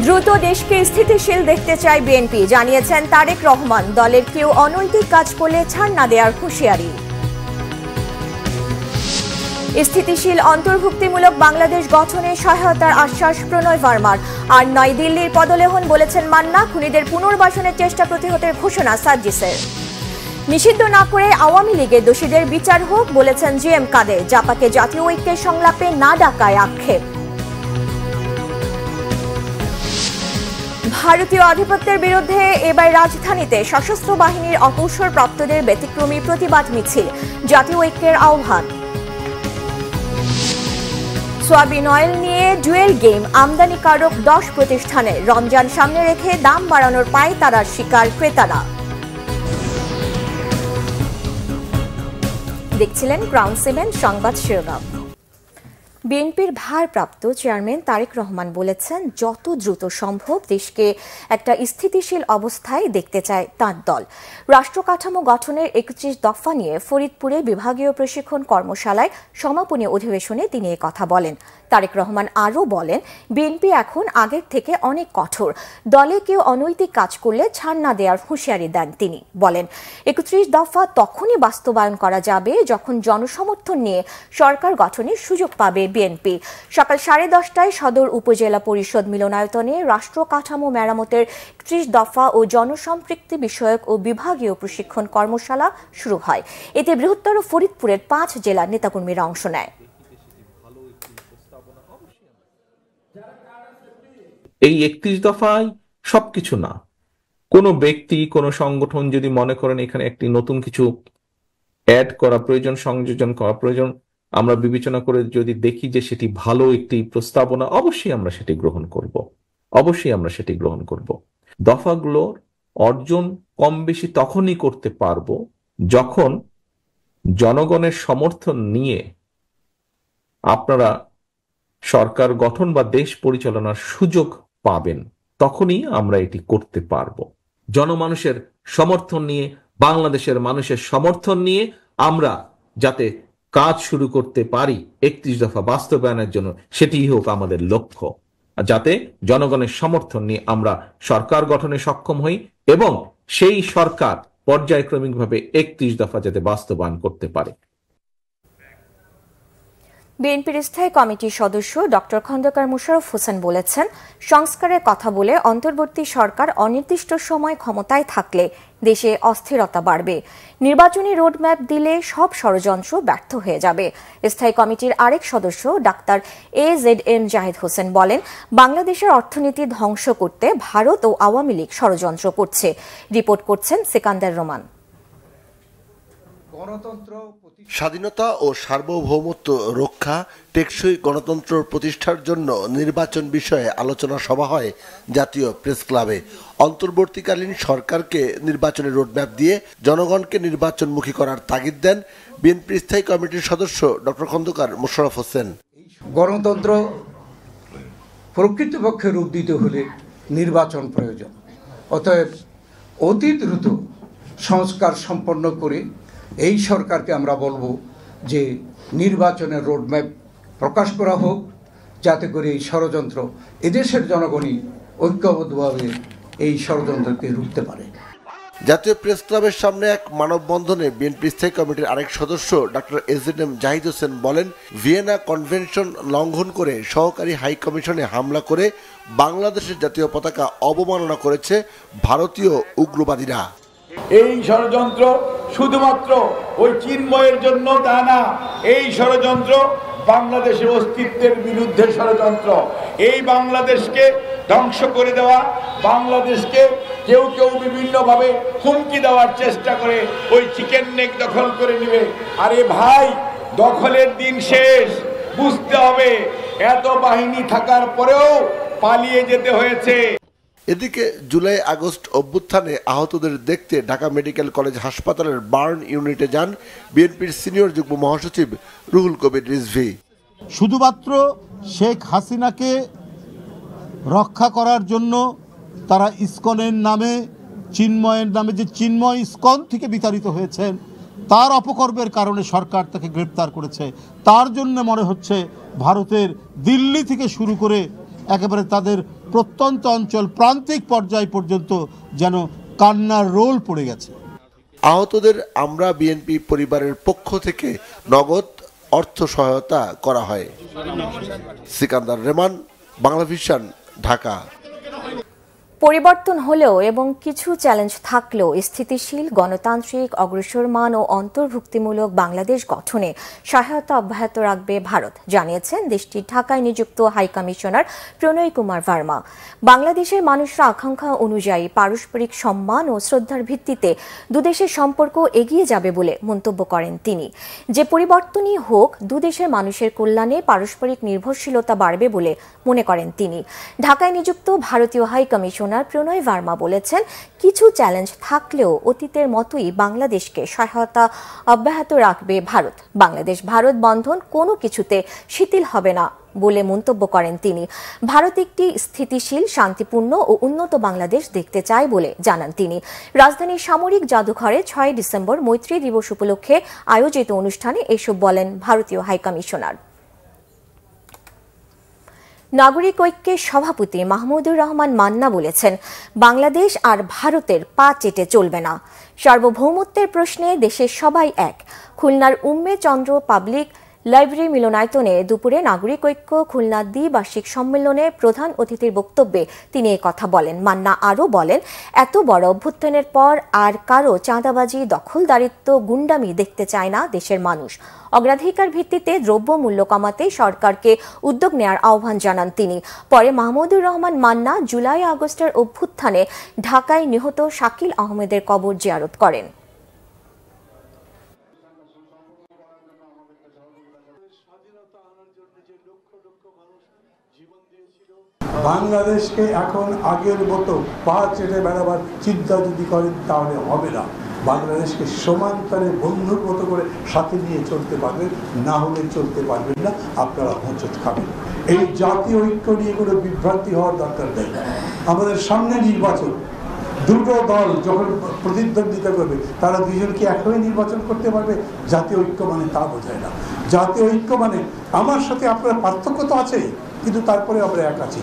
দ্রুত দেশকে স্থিতিশীল দেখতে চায় বিএনপি, জানিয়েছেন তারেক রহমান। দলের কেউ অনৈতিক কাজ করলে ছাড় না দেওয়ার হুঁশিয়ারি। স্থিতিশীল অন্তর্ভুক্তিমূলক বাংলাদেশ গঠনে সহায়তার আশ্বাস প্রণয় ভার্মার। আর নয় দিল্লির পদলেহন, বলেছেন মান্না। খুনিদের পুনর্বাসনের চেষ্টা প্রতিহতের ঘোষণা সার্জিসের। নিষিদ্ধ না করে আওয়ামী লীগের দোষীদের বিচার হোক, বলেছেন জিএম কাদের। জাপাকে জাতীয় ঐক্যের সংলাপে না ডাকায় আক্ষেপ। ভারতীয় আধিপত্যের বিরুদ্ধে এবার রাজধানীতে সশস্ত্র বাহিনীর অবসরপ্রাপ্তদের ব্যতিক্রমী প্রতিবাদ মিছিল, জাতীয় ঐক্যের আহ্বান। সয়াবিন অয়েল নিয়ে ডুয়েল গেম, আমদানিকারক 10 প্রতিষ্ঠানে। রমজান সামনে রেখে দাম বাড়ানোর পায়তারার শিকার ক্রেতারা। দেখছিলেন ক্রাউন 7 সংবাদ শিরোনাম। বিএনপির ভারপ্রাপ্ত চেয়ারম্যান তারেক রহমান বলেছেন, যত দ্রুত সম্ভব দেশকে একটা স্থিতিশীল অবস্থায় দেখতে চায় তাঁর দল। রাষ্ট্র কাঠামো গঠনের 31 দফা নিয়ে ফরিদপুরে বিভাগীয় প্রশিক্ষণ কর্মশালায় সমাপনী অধিবেশনে তিনি কথা বলেন। তারেক রহমান আরও বলেন, বিএনপি এখন আগের থেকে অনেক কঠোর। দলে কেউ অনৈতিক কাজ করলে ছাড় না দেওয়ার হুঁশিয়ারি দেন তিনি। বলেন, 31 দফা তখনই বাস্তবায়ন করা যাবে যখন জনসমর্থন নিয়ে সরকার গঠনের সুযোগ পাবে বিএনপি। সকাল 10:30টায় সদর উপজেলা পরিষদ মিলনায়তনে রাষ্ট্র কাঠামো মেরামতের 31 দফা ও জনসম্পৃক্তি বিষয়ক ও বিভাগীয় প্রশিক্ষণ কর্মশালা শুরু হয়। এতে বৃহত্তর ফরিদপুরের 5 জেলার নেতাকর্মীরা অংশ নেয়। এই 31 দফায় সবকিছু না, কোনো ব্যক্তি কোনো সংগঠন যদি মনে করেন এখানে একটি নতুন কিছু অ্যাড করা প্রয়োজন, সংযোজন করা প্রয়োজন, আমরা বিবেচনা করে যদি দেখি যে সেটি ভালো একটি প্রস্তাবনা, অবশ্যই আমরা সেটি গ্রহণ করব। দফাগুলোর অর্জন কম বেশি তখনই করতে পারবো যখন জনগণের সমর্থন নিয়ে আপনারা সরকার গঠন বা দেশ পরিচালনার সুযোগ পাবেন, তখনই আমরা এটি করতে পারবো। জনমানুষের সমর্থন নিয়ে, বাংলাদেশের মানুষের সমর্থন নিয়ে আমরা যাতে কাজ শুরু করতে পারি 31 দফা বাস্তবায়নের জন্য, সেটিই হোক আমাদের লক্ষ্য। যাতে জনগণের সমর্থন নিয়ে আমরা সরকার গঠনে সক্ষম হই এবং সেই সরকার পর্যায়ক্রমিকভাবে 31 দফা যাতে বাস্তবায়ন করতে পারে। বিএনপির স্থায়ী কমিটির সদস্য ডক্টর খন্দকার মোশাররফ হোসেন বলেছেন, সংস্কারের কথা বলে অন্তর্বর্তী সরকার অনির্দিষ্ট সময় ক্ষমতায় থাকলে দেশে অস্থিরতা বাড়বে। নির্বাচনী রোডম্যাপ দিলে সব ষড়যন্ত্র ব্যর্থ হয়ে যাবে। স্থায়ী কমিটির আরেক সদস্য ডাক্তার AZM জাহিদ হোসেন বলেন, বাংলাদেশের অর্থনীতি ধ্বংস করতে ভারত ও আওয়ামী লীগ ষড়যন্ত্র করছে। রিপোর্ট করছেন সিকান্দার রোমান। স্বাধীনতা ও সার্বভৌমত্ব রক্ষা, টেকসই গণতন্ত্র প্রতিষ্ঠার জন্য নির্বাচন বিষয়ে আলোচনা সভা হয় জাতীয় প্রেস ক্লাবে। অন্তর্বর্তীকালীন সরকারকে নির্বাচনের রোডম্যাপ দিয়ে জনগণকে নির্বাচনমুখী করার তাগিদ দেন বিএনপির স্থায়ী কমিটির সদস্য ডক্টর খন্দকার মোশাররফ হোসেন। গণতন্ত্র প্রকৃতপক্ষে রূপ দিতে হলে নির্বাচন প্রয়োজন। অতএব অতি দ্রুত সংস্কার সম্পন্ন করে এই সরকারকে আমরা বলবো যে নির্বাচনের রোডম্যাপ প্রকাশ করা হোক, যাতে করে এই ষড়যন্ত্র, এদেশের জনগণই ঐক্যবদ্ধভাবে এই ষড়যন্ত্রকে রুখতে পারে। জাতীয় প্রেস ক্লাবের সামনে এক মানববন্ধনে বিএনপি স্থায়ী কমিটির আরেক সদস্য ডক্টর AZM জাহিদ হোসেন বলেন, ভিয়েনা কনভেনশন লঙ্ঘন করে সহকারী হাই কমিশনে হামলা করে বাংলাদেশের জাতীয় পতাকা অবমাননা করেছে ভারতীয় উগ্রবাদীরা। এই ষড়যন্ত্র শুধুমাত্র ওই চিন্ময়ের জন্য তা না, এই ষড়যন্ত্র বাংলাদেশের অস্তিত্বের বিরুদ্ধে ষড়যন্ত্র। এই বাংলাদেশকে ধ্বংস করে দেওয়া, বাংলাদেশকে কেউ কেউ বিভিন্নভাবে হুমকি দেওয়ার চেষ্টা করে ওই চিকেন নেক দখল করে নেবে। আরে ভাই, দখলের দিন শেষ, বুঝতে হবে এত বাহিনী থাকার পরেও পালিয়ে যেতে হয়েছে। এদিকে জুলাই আগস্ট অভ্যুত্থানে আহতদের দেখতে ঢাকা মেডিকেল কলেজ হাসপাতালের বার্ন ইউনিটে যান বিএনপির সিনিয়র যুগ্ম মহাসচিব রুহুল কবির রিজভী। শুধুমাত্র শেখ হাসিনাকে রক্ষা করার জন্য তারা ইসকনের নামে, চিন্ময়ের নামে, যে চিন্ময় ইসকন থেকে বিতাড়িত হয়েছেন, তার অপকর্মের কারণে সরকার তাকে গ্রেপ্তার করেছে। তার জন্য মনে হচ্ছে ভারতের দিল্লি থেকে শুরু করে একেবারে তাদের প্রত্যন্ত অঞ্চল প্রান্তিক পর্যায় পর্যন্ত যেন কান্নার রোল পড়ে গেছে। আহতদের আমরা বিএনপি পরিবারের পক্ষ থেকে নগদ অর্থ সহায়তা করা হয়। সিকান্দার রেমান, বাংলাভিশন, ঢাকা। পরিবর্তন হলেও এবং কিছু চ্যালেঞ্জ থাকলেও স্থিতিশীল, গণতান্ত্রিক, অগ্রসরমান ও অন্তর্ভুক্তিমূলক বাংলাদেশ গঠনে সহায়তা অব্যাহত রাখবে ভারত, জানিয়েছেন দেশটির ঢাকায় নিযুক্ত হাই কমিশনার প্রণয় কুমার ভার্মা। বাংলাদেশের মানুষের আকাঙ্ক্ষা অনুযায়ী পারস্পরিক সম্মান ও শ্রদ্ধার ভিত্তিতে দুদেশের সম্পর্ক এগিয়ে যাবে বলে মন্তব্য করেন তিনি। যে পরিবর্তনই হোক, দুদেশের মানুষের কল্যাণে পারস্পরিক নির্ভরশীলতা বাড়বে বলে মনে করেন তিনি। ঢাকায় নিযুক্ত ভারতীয় হাই কমিশনার প্রণয় ভার্মা বলেছেন, কিছু চ্যালেঞ্জ থাকলেও অতীতের মতোই বাংলাদেশকে সহায়তা অব্যাহত রাখবে ভারত। বাংলাদেশ ভারত বন্ধন কোনো কিছুতে শিথিল হবে না বলে মন্তব্য করেন তিনি। ভারত একটি স্থিতিশীল, শান্তিপূর্ণ ও উন্নত বাংলাদেশ দেখতে চায় বলে জানান তিনি। রাজধানীর সামরিক জাদুঘরে 6 ডিসেম্বর মৈত্রী দিবস উপলক্ষে আয়োজিত অনুষ্ঠানে এসব বলেন ভারতীয় হাই কমিশনার। নাগরিক ঐক্যের সভাপতি মাহমুদুর রহমান মান্না বলেছেন, বাংলাদেশ আর ভারতের পা চেটে চলবে না। সার্বভৌমত্বের প্রশ্নে দেশের সবাই এক। খুলনার উম্মে চন্দ্র পাবলিক লাইব্রেরি মিলনায়তনে দুপুরে নাগরিক ঐক্য খুলনা দ্বিবার্ষিক সম্মেলনে প্রধান অতিথির বক্তব্যে তিনি কথা বলেন। মান্না আরও বলেন, এত বড় অভ্যুত্থানের পর আর কারো চাঁদাবাজি, দখলদারিত্ব, গুন্ডামি দেখতে চায় না দেশের মানুষ। অগ্রাধিকার ভিত্তিতে দ্রব্য মূল্য কমাতে সরকারকে উদ্যোগ নেওয়ার আহ্বান জানান তিনি। পরে মাহমুদুর রহমান মান্না জুলাই আগস্টের অভ্যুত্থানে ঢাকায় নিহত শাকিল আহমেদের কবর জিয়ারত করেন। বাংলাদেশকে এখন আগের মতো পা চেটে বেড়াবার চিন্তা যদি করেন তাহলে হবে না। বাংলাদেশকে সমান্তরে বন্ধুর মতো করে সাথে নিয়ে চলতে পারবেন, না হলে চলতে পারবেন না, আপনারা হোঁচট খাবেন। এই জাতীয় ঐক্য নিয়ে কোনো বিভ্রান্তি হওয়ার দরকার নেই। আমাদের সামনে নির্বাচন, দুটো দল যখন প্রতিদ্বন্দ্বিতা করবে তারা দুজন কি একভাবে নির্বাচন করতে পারবে? জাতীয় ঐক্য মানে তা বোঝায় না। জাতীয় ঐক্য মানে আমার সাথে আপনার পার্থক্য তো আছে, কিন্তু তারপরে আমরা এক আছি।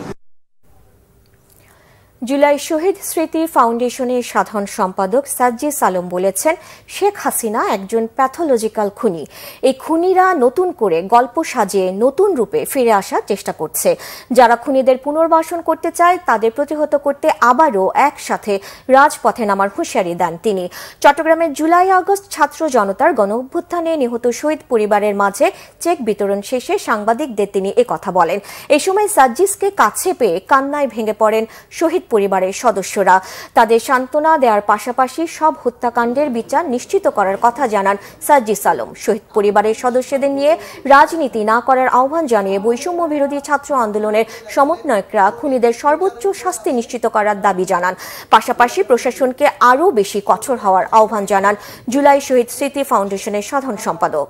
জুলাই শহীদ স্মৃতি ফাউন্ডেশনের সাধারণ সম্পাদক সাজ্জিদ আলম বলেছেন, শেখ হাসিনা একজন প্যাথোলজিক্যাল খুনি। এই খুনিরা নতুন করে গল্প সাজিয়ে নতুন রূপে ফিরে আসার চেষ্টা করছে। যারা খুনিদের পুনর্বাসন করতে চায় তাদের প্রতিহত করতে আবারও একসাথে রাজপথে নামার হুঁশিয়ারি দেন তিনি। চট্টগ্রামের জুলাই আগস্ট ছাত্র জনতার গণ অভ্যুত্থানে নিহত শহীদ পরিবারের মাঝে চেক বিতরণ শেষে সাংবাদিকদের তিনি একথা বলেন। এ সময় সাজ্জিদকে কাছে পেয়ে কান্নায় ভেঙে পড়েন শহীদ পরিবারের সদস্যরা। তাদের সান্ত্বনা দেওয়ার পাশাপাশি সব হত্যাকাণ্ডের বিচার নিশ্চিত করার কথা জানান সাজ্জিদ আলম। শহীদ পরিবারের সদস্যদের নিয়ে রাজনীতি না করার আহ্বান জানিয়ে বৈষম্য বিরোধী ছাত্র আন্দোলনের সমন্বয়করা খুনিদের সর্বোচ্চ শাস্তি নিশ্চিত করার দাবি জানান। পাশাপাশি প্রশাসনকে আরও বেশি কঠোর হওয়ার আহ্বান জানান জুলাই শহীদ স্মৃতি ফাউন্ডেশনের সাধারণ সম্পাদক।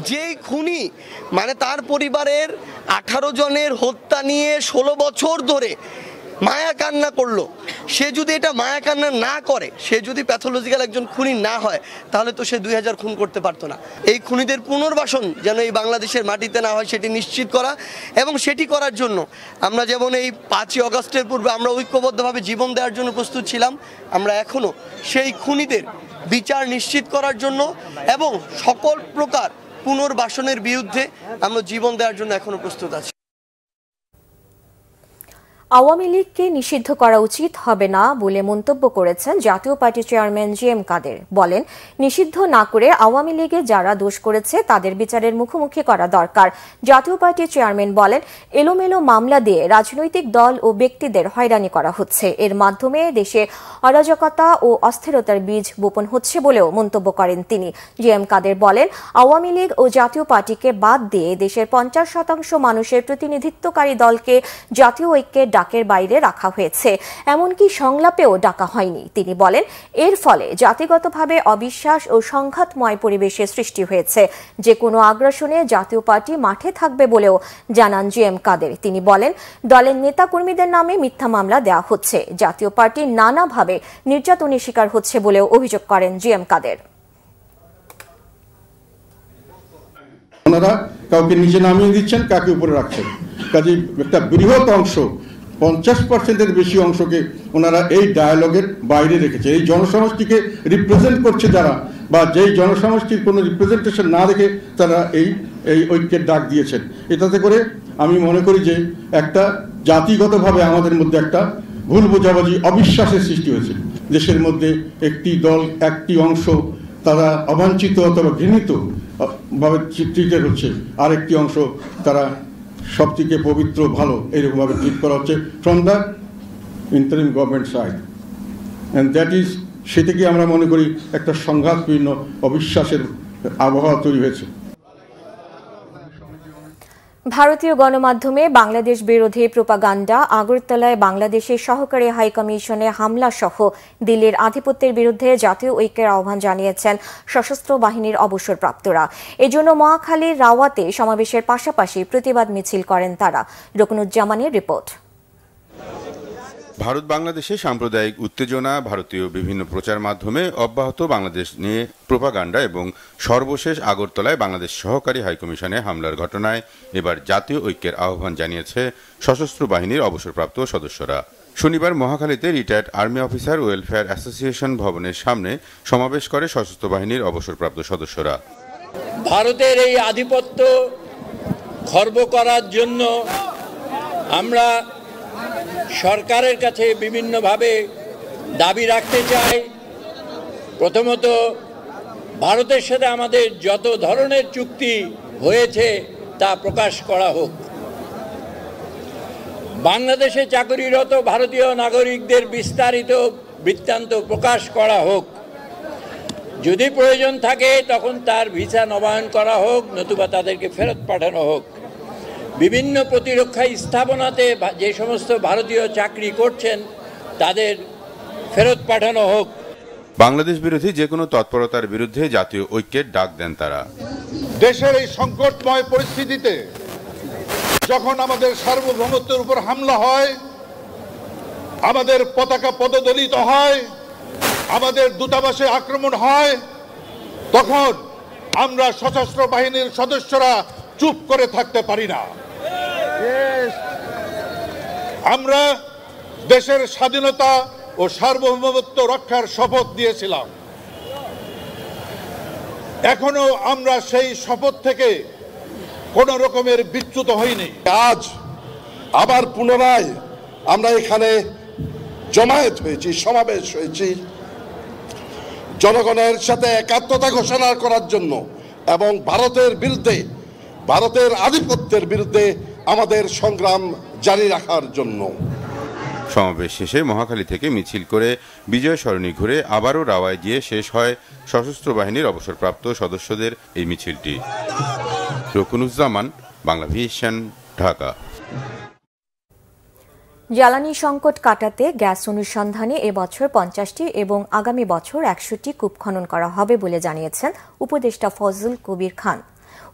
যেই খুনি মানে তার পরিবারের 18 জনের হত্যা নিয়ে 16 বছর ধরে মায়া কান্না করলো, সে যদি এটা মায়া কান্না না করে, সে যদি প্যাথোলজিক্যাল একজন খুনি না হয়, তাহলে তো সে 2000 খুন করতে পারতো না। এই খুনিদের পুনর্বাসন যেন এই বাংলাদেশের মাটিতে না হয় সেটি নিশ্চিত করা, এবং সেটি করার জন্য আমরা যেমন এই 5ই আগস্টের পূর্বে আমরা ঐক্যবদ্ধভাবে জীবন দেওয়ার জন্য প্রস্তুত ছিলাম, আমরা এখনও সেই খুনিদের বিচার নিশ্চিত করার জন্য এবং সকল প্রকার পুনর্বাসনের বিরুদ্ধে আমরা জীবন দেওয়ার জন্য এখনো প্রস্তুত আছি। আওয়ামী লীগকে নিষিদ্ধ করা উচিত হবে না বলে মন্তব্য করেছেন জাতীয় পার্টি চেয়ারম্যান জি.এম. কাদের। বলেন, নিষিদ্ধ না করে আওয়ামী লীগে যারা দোষ করেছে তাদের বিচারের মুখোমুখি করা দরকার। জাতীয় পার্টি চেয়ারম্যান বলেন, এলোমেলো মামলা দিয়ে রাজনৈতিক দল ও ব্যক্তিদের হয়রানি করা হচ্ছে। এর মাধ্যমে দেশে অরাজকতা ও অস্থিরতার বীজ বপন হচ্ছে বলেও মন্তব্য করেন তিনি। জি.এম. কাদের বলেন, আওয়ামী লীগ ও জাতীয় পার্টিকে বাদ দিয়ে দেশের 50% মানুষের প্রতিনিধিত্বকারী দলকে জাতীয় ঐক্যের ডাকের বাইরে রাখা হয়েছে, এমনকি সংলাপেও ডাকা হয়নি। তিনি বলেন, এর ফলে জাতিগতভাবে অবিশ্বাস ও সংঘাতময় পরিবেশের সৃষ্টি হয়েছে। যে কোনো আগ্রাসনে জাতীয় পার্টি মাঠে থাকবে বলেও জানান জি.এম. কাদের। তিনি বলেন, দলের নেতাকর্মীদের নামে মিথ্যা মামলা দেওয়া হচ্ছে, জাতীয় পার্টি নানাভাবে নির্যাতনের শিকার হচ্ছে বলেও অভিযোগ করেন জি.এম. কাদের। ওনারা কাউকে নিচে নামিয়ে দিচ্ছেন, কাকে উপরে রাখছেন। কাজে একটা বৃহৎ অংশ 50%-এর বেশি অংশকে ওনারা এই ডায়ালগের বাইরে রেখেছে। এই জনসমষ্টিকে রিপ্রেজেন্ট করছে যারা, বা যেই জনসমষ্টির কোনো রিপ্রেজেন্টেশন না রেখে তারা এই ঐক্যের ডাক দিয়েছেন। এটাতে করে আমি মনে করি যে একটা জাতিগতভাবে আমাদের মধ্যে একটা ভুল বোঝাবুঝি, অবিশ্বাসের সৃষ্টি হয়েছে। দেশের মধ্যে একটি দল, একটি অংশ তারা অবাঞ্ছিত অথবা ঘৃণিত ভাবে ট্রিটেড হচ্ছে, আরেকটি অংশ তারা সবথেকে পবিত্র ভালো এরকমভাবে ট্রিট করা হচ্ছে from the interim government side. And that is, সে থেকে আমরা মনে করি একটা সংঘাতপূর্ণ অবিশ্বাসের আবহাওয়া তৈরি হয়েছে। ভারতীয় গণমাধ্যমে বাংলাদেশ বিরোধী প্রোপাগান্ডা, আগরতলায় বাংলাদেশের সহকারী হাইকমিশনে হামলা সহ দিল্লির আধিপত্যের বিরুদ্ধে জাতীয় ঐক্যের আহ্বান জানিয়েছেন সশস্ত্র বাহিনীর অবসরপ্রাপ্তরা। এজন্য মহাখালীর রাওয়াতে সমাবেশের পাশাপাশি প্রতিবাদ মিছিল করেন তারা। রকুনুজ্জামানের রিপোর্ট। ভারত বাংলাদেশে সাম্প্রদায়িক উত্তেজনা, ভারতীয় বিভিন্ন প্রচার মাধ্যমে অব্যাহত বাংলাদেশ নিয়ে প্রোপাগান্ডা এবং সর্বশেষ আগরতলায় বাংলাদেশ সহকারী হাইকমিশনে হামলার ঘটনায় এবার জাতীয় ঐক্যের আহ্বান জানিয়েছে সশস্ত্র বাহিনীর অবসরপ্রাপ্ত সদস্যরা। শনিবার মহাখালীতে retired army officer welfare association ভবনের সামনে সমাবেশ করে সশস্ত্র বাহিনীর অবসরপ্রাপ্ত সদস্যরা। ভারতের এই আধিপত্য খর্ব করার জন্য আমরা সরকারের কাছে বিভিন্নভাবে দাবি রাখতে চাই। প্রথমত, ভারতের সাথে আমাদের যত ধরনের চুক্তি হয়েছে তা প্রকাশ করা হোক। বাংলাদেশে চাকরিরত ভারতীয় নাগরিকদের বিস্তারিত বৃত্তান্ত প্রকাশ করা হোক। যদি প্রয়োজন থাকে তখন তার ভিসা নবায়ন করা হোক, নতুবা তাদেরকে ফেরত পাঠানো হোক। বিভিন্ন প্রতিরক্ষা স্থাপনাতে যে সমস্ত ভারতীয় চাকরি করছেন তাদের ফেরত পাঠানো হোক। বাংলাদেশ বিরোধী যে কোনো তৎপরতার বিরুদ্ধে জাতীয় ঐক্যের ডাক দেন তারা। দেশের এই সংকটময় পরিস্থিতিতে যখন আমাদের সার্বভৌমত্বের উপর হামলা হয়, আমাদের পতাকা পদদলিত হয়, আমাদের দূতাবাসে আক্রমণ হয়, তখন আমরা সশস্ত্র বাহিনীর সদস্যরা চুপ করে থাকতে পারি না। আমরা দেশের স্বাধীনতা ও সার্বভৌমত্ব রক্ষার শপথ দিয়েছিলাম। এখনো আমরা সেই শপথ থেকে কোন রকমের বিচ্যুত হইনি। আজ আবার পুনরায় আমরা এখানে জমায়েত হয়েছি, সমাবেশ হয়েছি জনগণের সাথে একাত্মতা ঘোষণা করার জন্য এবং ভারতের বিরুদ্ধে, ভারতের আধিপত্যের বিরুদ্ধে আমাদের সংগ্রাম জারি রাখার জন্য। সমাবেশ শেষে মহাখালী থেকে মিছিল করে বিজয় সরণি ঘুরে আবারও রাওয়ায় গিয়ে শেষ হয় সশস্ত্র বাহিনীর অবসরপ্রাপ্ত সদস্যদের এই মিছিলটি। রকুনুজ্জামান, বাংলা ভিশন, ঢাকা। জ্বালানি সংকট কাটাতে গ্যাস অনুসন্ধানে এবছর 50টি এবং আগামী বছর 100টি কূপ খনন করা হবে বলে জানিয়েছেন উপদেষ্টা ফজল কবির খান।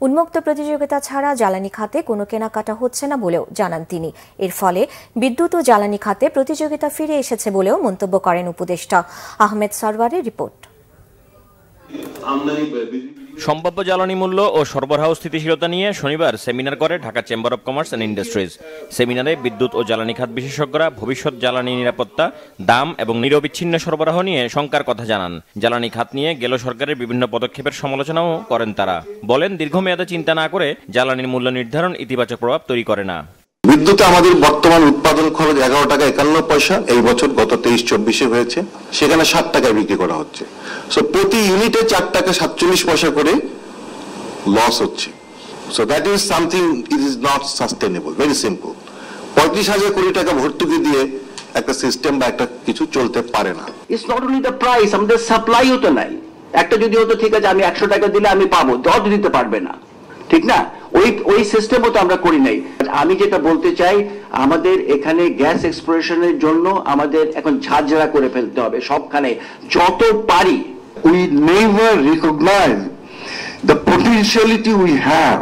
উন্মুক্ত প্রতিযোগিতা ছাড়া জ্বালানি খাতে কোনো কেনাকাটা হচ্ছে না বলেও জানান তিনি। এর ফলে বিদ্যুৎ ও জ্বালানি খাতে প্রতিযোগিতা ফিরে এসেছে বলেও মন্তব্য করেন উপদেষ্টা। আহমেদ সরওয়ারের রিপোর্ট। সম্ভাব্য জ্বালানি মূল্য ও সরবরাহ স্থিতিশীলতা নিয়ে শনিবার সেমিনার করে Dhaka chamber of commerce and industries. সেমিনারে বিদ্যুৎ ও জ্বালানি খাত বিশেষজ্ঞরা ভবিষ্যৎ জ্বালানি নিরাপত্তা, দাম এবং নিরবিচ্ছিন্ন সরবরাহ নিয়ে শঙ্কার কথা জানান। জ্বালানি খাত নিয়ে গেল সরকারের বিভিন্ন পদক্ষেপের সমালোচনাও করেন তারা। বলেন, দীর্ঘমেয়াদে চিন্তা না করে জ্বালানির মূল্য নির্ধারণ ইতিবাচক প্রভাব তৈরি করে না। বিদ্যুতে আমাদের বর্তমান উৎপাদন খরচ 11 টাকা 51 পয়সা, এই বছর গত 23-24-এ হয়েছে, সেখানে 7 টাকায় বিক্রি করা হচ্ছে। সো প্রতি ইউনিটে 4 টাকা 47 পয়সা করে লস হচ্ছে। So that is something, it is not sustainable. Very simple. 35,000 কোটি টাকা ভর্তুকি দিয়ে একটা সিস্টেম বা একটা কিছু চলতে পারে না। It's not only the price, আমাদের সাপ্লাইও তো নাই। একটা যদি হতো ঠিক আছে আমি 100 টাকা দিলে আমি পাবো, যত দিতে পারবে না, ঠিক না? ওই সিস্টেমও তো আমরা করি নাই। আমি যেটা বলতে চাই, আমাদের এখানে গ্যাস এক্সপ্লোরেশনের জন্য আমাদের এখন ঝাঁঝরা করে ফেলতে হবে সবখানে যত পারি। We never recognise the potentiality we have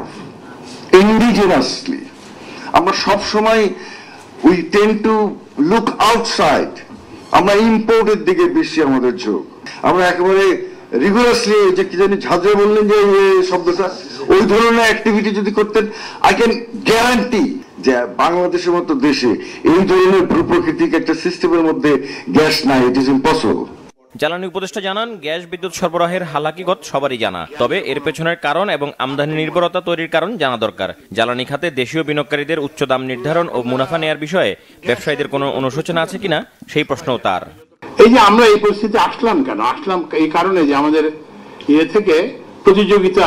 indigenously. আমরা সব সময় we tend to look outside. আমরা ইম্পোর্টের দিকে বেশি আমাদের ঝোঁক। আমরা একেবারে রিগুলাসলি, যে কি জানি ঝাঁঝরা বললেন যে শব্দটা, ওই ধরনের অ্যাক্টিভিটি যদি করতেন, আই ক্যান গ্যারান্টি যে বাংলাদেশের মতো দেশে এই ধরনের ভূপ্রাকৃতিক একটা সিস্টেমের মধ্যে গ্যাস নাই, ইট ইজ ইম্পসিবল। জ্বালানি উপদেষ্টা জানান, গ্যাস বিদ্যুৎ সরবরাহের হালাকিগত সবারই জানা, তবে এর পেছনের কারণ এবং আমদানি নির্ভরতা তৈরির কারণ জানা দরকার। জ্বালানি খাতে দেশীয় বিনিয়োগকারীদের উচ্চ দাম নির্ধারণ ও মুনাফা নেয়ার বিষয়ে ব্যবসায়ীদের কোনো অনুশোচনা আছে কিনা সেই প্রশ্নও তার। এই যে আমরা এই পরিস্থিতি আসলাম কেন, আসলাম এই কারণে যে আমাদের থেকে প্রতিযোগিতা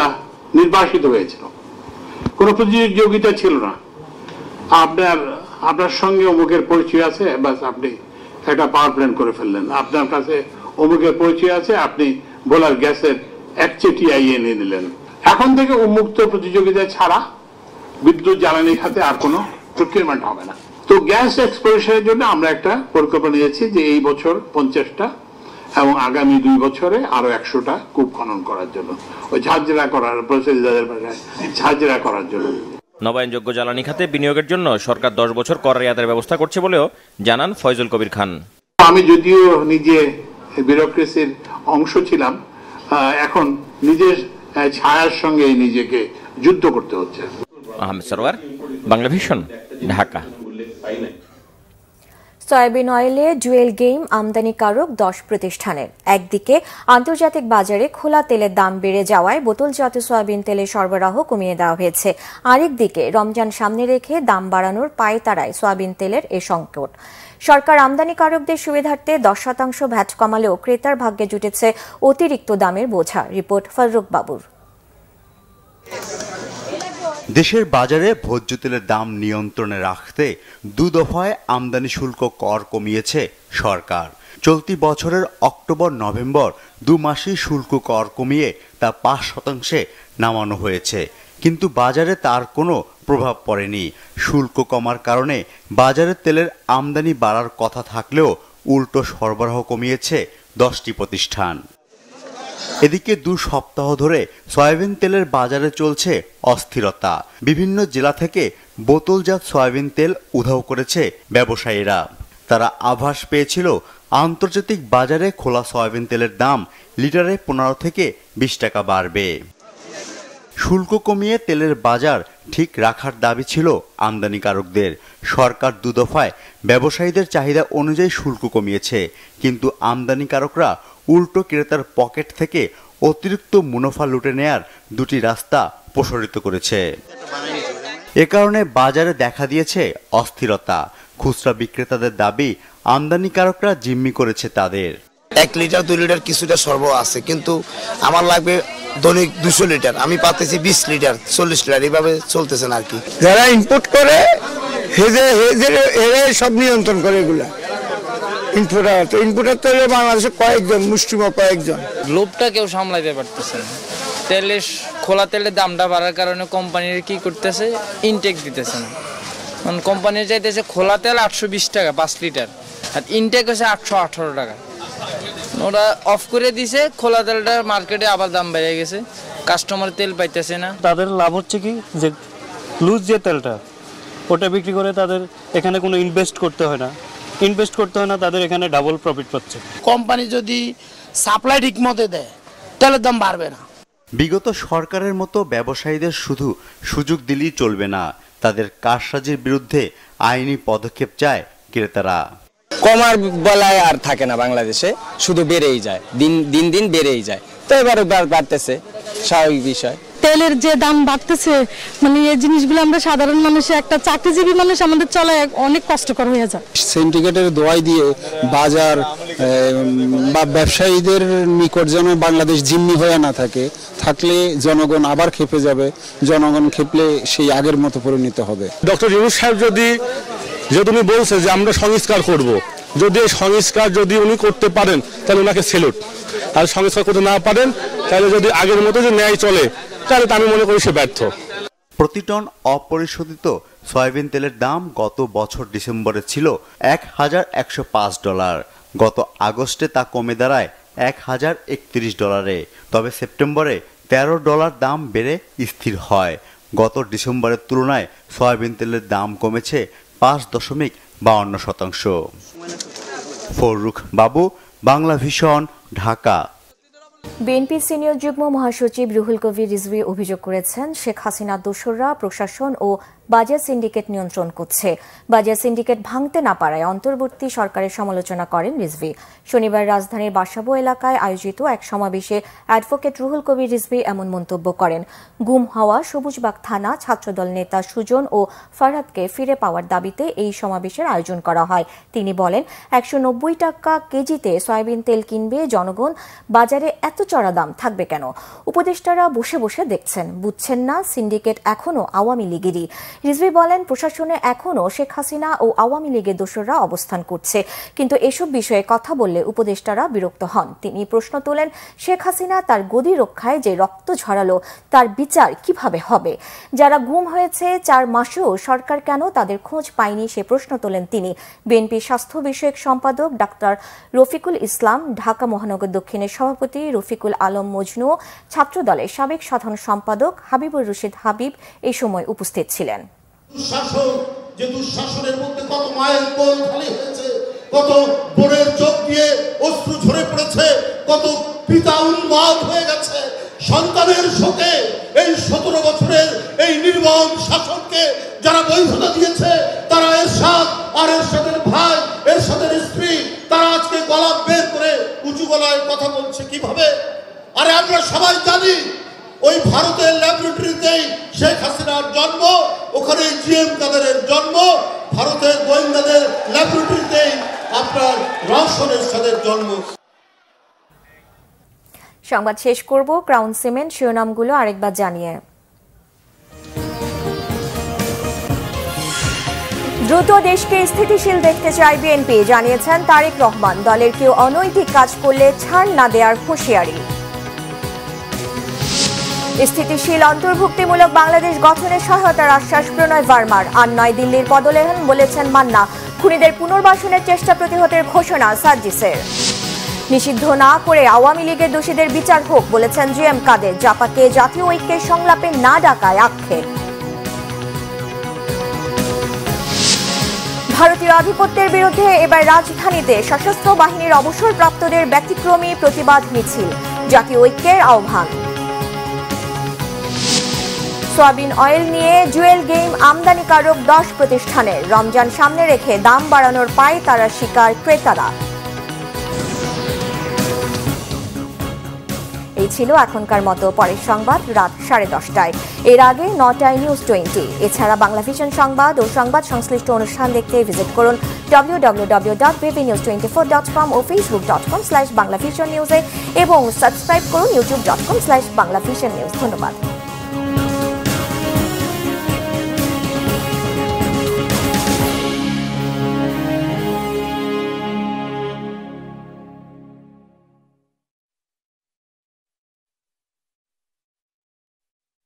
নির্বাসিত হয়েছিল, কোনো প্রতিযোগিতা ছিল না। আপনার সঙ্গে অমুকের পরিচয় আছে, বাস আপনি একটা পাওয়ার প্ল্যান্ট করে ফেললেন। আপনার কাছে অমুকের পরিচয় আছে, আপনি বোলার গ্যাসের একচেটিয়া এনে নিলেন। এখন থেকে উন্মুক্ত প্রতিযোগিতা ছাড়া বিদ্যুৎ জ্বালানি খাতে আর কোনো প্রকিউরমেন্ট হবে না। তো গ্যাস এক্সপ্লোরেশনের জন্য আমরা একটা পরিকল্পনা নিয়েছি যে এই বছর 50টা এবং আগামী 2 বছরে আরো 100টা কূপ খনন করার জন্য, ওই ঝাঁঝরা করার ঝাঁঝরা করার জন্য। নবায়নযোগ্য জ্বালানি খাতে বিনিয়োগের জন্য সরকার 10 বছর কর রেয়াতের ব্যবস্থা করছে বলেও জানান ফয়জুল কবির খান। আমি যদিও নিজে ব্যুরোক্রেসির অংশ ছিলাম, এখন নিজের ছায়ার সঙ্গে নিজেকে যুদ্ধ করতে হচ্ছে। আহমেদ সরওয়ার, বাংলা ভিশন, ঢাকা। সয়াবিন অয়েলে ডুয়েল গেম আমদানিকারক 10 প্রতিষ্ঠানের। একদিকে আন্তর্জাতিক বাজারে খোলা তেলের দাম বেড়ে যাওয়ায় বোতলজাত সয়াবিন তেলের সরবরাহ কমিয়ে দেওয়া হয়েছে। আরেকদিকে রমজান সামনে রেখে দাম বাড়ানোর পায়তারায় সয়াবিন তেলের এ সংকট। সরকার আমদানিকারকদের সুবিধার্থে 10% ভ্যাট কমালেও ক্রেতার ভাগ্যে জুটেছে অতিরিক্ত দামের বোঝা। রিপোর্ট ফারুক বাবুর। দেশের বাজারে ভোজ্য তেলের দাম নিয়ন্ত্রণে রাখতে 2 দফায় আমদানি শুল্ক কর কমিয়েছে সরকার। চলতি বছরের অক্টোবর-নভেম্বর 2 মাসেই শুল্ক কর কমিয়ে তা 5% নামানো হয়েছে, কিন্তু বাজারে তার কোনো প্রভাব পড়েনি। শুল্ক কমার কারণে বাজারে তেলের আমদানি বাড়ার কথা থাকলেও উল্টো সরবরাহ কমিয়েছে 10টি প্রতিষ্ঠান। এদিকে 2 সপ্তাহ ধরে সয়াবিন তেলের বাজারে চলছে অস্থিরতা। বিভিন্ন জেলা থেকে বোতলজাত সয়াবিন তেল উধাও করেছে ব্যবসায়ীরা। তারা আভাস পেয়েছিল আন্তর্জাতিক বাজারে খোলা সয়াবিন তেলের দাম লিটারে 15 থেকে 20 টাকা বাড়বে। শুল্ক কমিয়ে তেলের বাজার ঠিক রাখার দাবি ছিল আমদানিকারকদের। সরকার 2 দফায় ব্যবসায়ীদের চাহিদা অনুযায়ী শুল্ক কমিয়েছে, কিন্তু আমদানিকারকরা উল্টো ক্রেতার পকেট থেকে অতিরিক্ত মুনাফা লুটে নেয়ার 2টি রাস্তা প্রসারিত করেছে। এ কারণে বাজারে দেখা দিয়েছে অস্থিরতা। খুচরা বিক্রেতাদের দাবি আমদানিকারকরা জিম্মি করেছে তাদের। 1 লিটার 2 লিটার কিছুটা সরবরাহ আছে, কিন্তু আমার লাগবে দৈনিক 200 লিটার, আমি পাচ্ছি 20 লিটার 40 লিটার, এইভাবে চলতেছে না আর কি। যারা ইম্পোর্ট করে এরাই সব নিয়ন্ত্রণ করে এগুলা। ইম্পোর্টার তো বাংলাদেশে কয়েকজন, মুষ্টিমেয় কয়েকজন। লোভটা কেউ সামলাইতে পারতেছে না। তেলের খোলা তেলের দামটা বাড়ার কারণে কোম্পানির কি করতেছে, ইনটেক দিতেছে না। কারণ কোম্পানি চাইতেছে খোলা তেল 820 টাকা 5 লিটার, আর ইনটেক হচ্ছে 818 টাকা। ওরা অফ করে দিছে, খোলা তেলটা মার্কেটে আবার দাম বেড়ে গেছে, কাস্টমার তেল পাইতেছে না। তাদের লাভ হচ্ছে কি, যে লুজ যে তেলটা ওটা বিক্রি করে তাদের এখানে কোনো ইনভেস্ট করতে হয় না, তাদের এখানে ডাবল প্রফিট পাচ্ছে। কোম্পানি যদি সাপ্লাই ঠিক মতো দেয় তেলের দাম বাড়বে না। বিগত সরকারের মতো ব্যবসায়ীদের শুধু সুযোগ দিলেই চলবে না, তাদের কারসাজির বিরুদ্ধে আইনি পদক্ষেপ চায় ক্রেতারা। কমার বলায় আর থাকে না বাংলাদেশে, শুধু বেড়েই যায়, দিন দিন বেড়েই যায়। তো এবারে বাড়তেছে, স্বাভাবিক বিষয়। তেলের যে দাম বাড়তেছে, মানে এই জিনিসগুলো আমরা সাধারণ মানুষে, একটা চাকরিজীবী মানুষ আমাদের চলায় অনেক কষ্টকর হয়ে যায়। সিন্ডিকেটের দোয়াই দিয়ে বাজার বা ব্যবসায়ীদের নিকট যেন বাংলাদেশ জিম্মি হয়ে না থাকলে জনগণ আবার খেপে যাবে। জনগণ খেপলে সেই আগের মতো পরিণত হবে। ডক্টর ইউনূস সাহেব যেহেতু উনি বলছে যে আমরা সংস্কার করব, যদি এই সংস্কার যদি উনি করতে পারেন তাহলে ওনাকে সেলুট। আর সংস্কার করতে না পারেন তাহলে যদি আগের মতো যে ন্যায় চলে তাহলে আমি মনে করি সে ব্যর্থ। প্রতি টন অপরিশোধিত সয়াবিন তেলের দাম গত বছর ডিসেম্বরে ছিল $1,105। গত আগস্টে তা কমে দাঁড়ায় $1,031। তবে সেপ্টেম্বরে $13 দাম বেড়ে স্থির হয়। গত ডিসেম্বরের তুলনায় সয়াবিন তেলের দাম কমেছে 5.52%। ফররুখ বাবু, Bangla vision, Dhaka. BNP senior যুগ্ম মহাসচিব রুহুল কবির রিজভী অভিযোগ করেছেন শেখ হাসিনার দোসররা প্রশাসন ও বাজার সিন্ডিকেট নিয়ন্ত্রণ করছে। বাজার সিন্ডিকেট ভাঙতে না পারায় অন্তর্বর্তী সরকারের সমালোচনা করেন রিজভী। শনিবার রাজধানীর বাসাবো এলাকায় আয়োজিত এক সমাবেশে অ্যাডভোকেট রুহুল কবির রিজভী এমন মন্তব্য করেন। গুম হওয়া সবুজবাগ থানা ছাত্রদল নেতা সুজন ও ফারহাদকে ফিরে পাওয়ার দাবিতে এই সমাবেশের আয়োজন করা হয়। তিনি বলেন, 190 টাকা কেজিতে সয়াবিন তেল কিনবে জনগণ, বাজারে এত চড়া দাম থাকবে কেন? উপদেষ্টারা বসে বসে দেখছেন, বুঝছেন না সিন্ডিকেট এখনো আওয়ামী লীগেরই। রিজভী বলেন, প্রশাসনে এখনো শেখ হাসিনা ও আওয়ামী লীগের দোসররা অবস্থান করছে, কিন্তু এসব বিষয়ে কথা বললে উপদেষ্টারা বিরক্ত হন। তিনি প্রশ্ন তোলেন, শেখ হাসিনা তার গদি রক্ষায় যে রক্ত ঝরালো তার বিচার কিভাবে হবে? যারা গুম হয়েছে 4 মাসেও সরকার কেন তাদের খোঁজ পায়নি সে প্রশ্ন তোলেন তিনি। বিএনপি স্বাস্থ্য বিষয়ক সম্পাদক ডাক্তার রফিকুল ইসলাম, ঢাকা মহানগর দক্ষিণের সভাপতি রফিকুল আলম মজনু, ছাত্রদলের সাবেক সাধারণ সম্পাদক হাবিবুর রশিদ হাবিব এই সময় উপস্থিত ছিলেন। দুঃশাসনের মধ্যে কত মায়ের কোল খালি হয়েছে, কত বোনের চোখ দিয়ে অশ্রু ঝরে পড়েছে, কত পিতা উন্মাদ হয়ে গেছে সন্তানের শোকে। এই 17 বছরের এই নির্মম শাসনকে যারা বৈধতা দিয়েছে, তারা এরশাদ আর এরশাদের ভাই, এরশাদের স্ত্রী, তারা আজকে গলা বের করে উঁচু গলায় কথা বলছে কিভাবে? আরে আমরা সবাই জানি ওই ভারতের ল্যাবরেটরিতেই শেখ হাসিনার জন্ম, ওখানে জিএম কাদেরের জন্ম, ভারতের গোয়েন্দাদের ল্যাবরেটরিতেই আপনার রওশন এরশাদের জন্ম। সংবাদ শেষ করব ক্রাউন সিমেন্ট শিরোনামগুলো আরেকবার জানিয়ে। দ্রুত দেশকে স্থিতিশীল দেখতে চায় বিএনপি, জানিয়েছেন তারেক রহমান। দলের কেউ অনৈতিক কাজ করলে ছাড় না দেওয়ার হুঁশিয়ারি। স্থিতিশীল অন্তর্ভুক্তিমূলক বাংলাদেশ গঠনের সহায়তার আশ্বাস প্রণয় ভার্মার। আর নয় দিল্লির পদলেহন, বলেছেন মান্না। খুনিদের পুনর্বাসনের চেষ্টা প্রতিহতের ঘোষণা সার্জিসের। নিষিদ্ধ না করে আওয়ামী লীগের দোষীদের বিচার হোক, বলেছেন জিএম কাদের। জাপাকে জাতীয় ঐক্যের সংলাপে না ডাকায় আক্ষেপ। ভারতীয় আধিপত্যের বিরুদ্ধে এবার রাজধানীতে সশস্ত্র বাহিনীর অবসরপ্রাপ্তদের ব্যতিক্রমী প্রতিবাদ মিছিল, জাতীয় ঐক্যের আহ্বান। সয়াবিন অয়েল নিয়ে জুয়েল গেম আমদানিকারক 10 প্রতিষ্ঠানের। রমজান সামনে রেখে দাম বাড়ানোর পায় তারা শিকার ক্রেতারা। এই ছিল এখনকার মতো। পরের সংবাদ রাত 10:30টায়, এর আগে 9টায় নিউজ 20। এছাড়া বাংলা ভিশন সংবাদ ও সংবাদ সংশ্লিষ্ট অনুষ্ঠান দেখতে ভিজিট করুন www.bbnews24.com ও facebook.com/banglavisionnews এবং সাবস্ক্রাইব করুন youtube.com/banglavisionnews। ধন্যবাদ।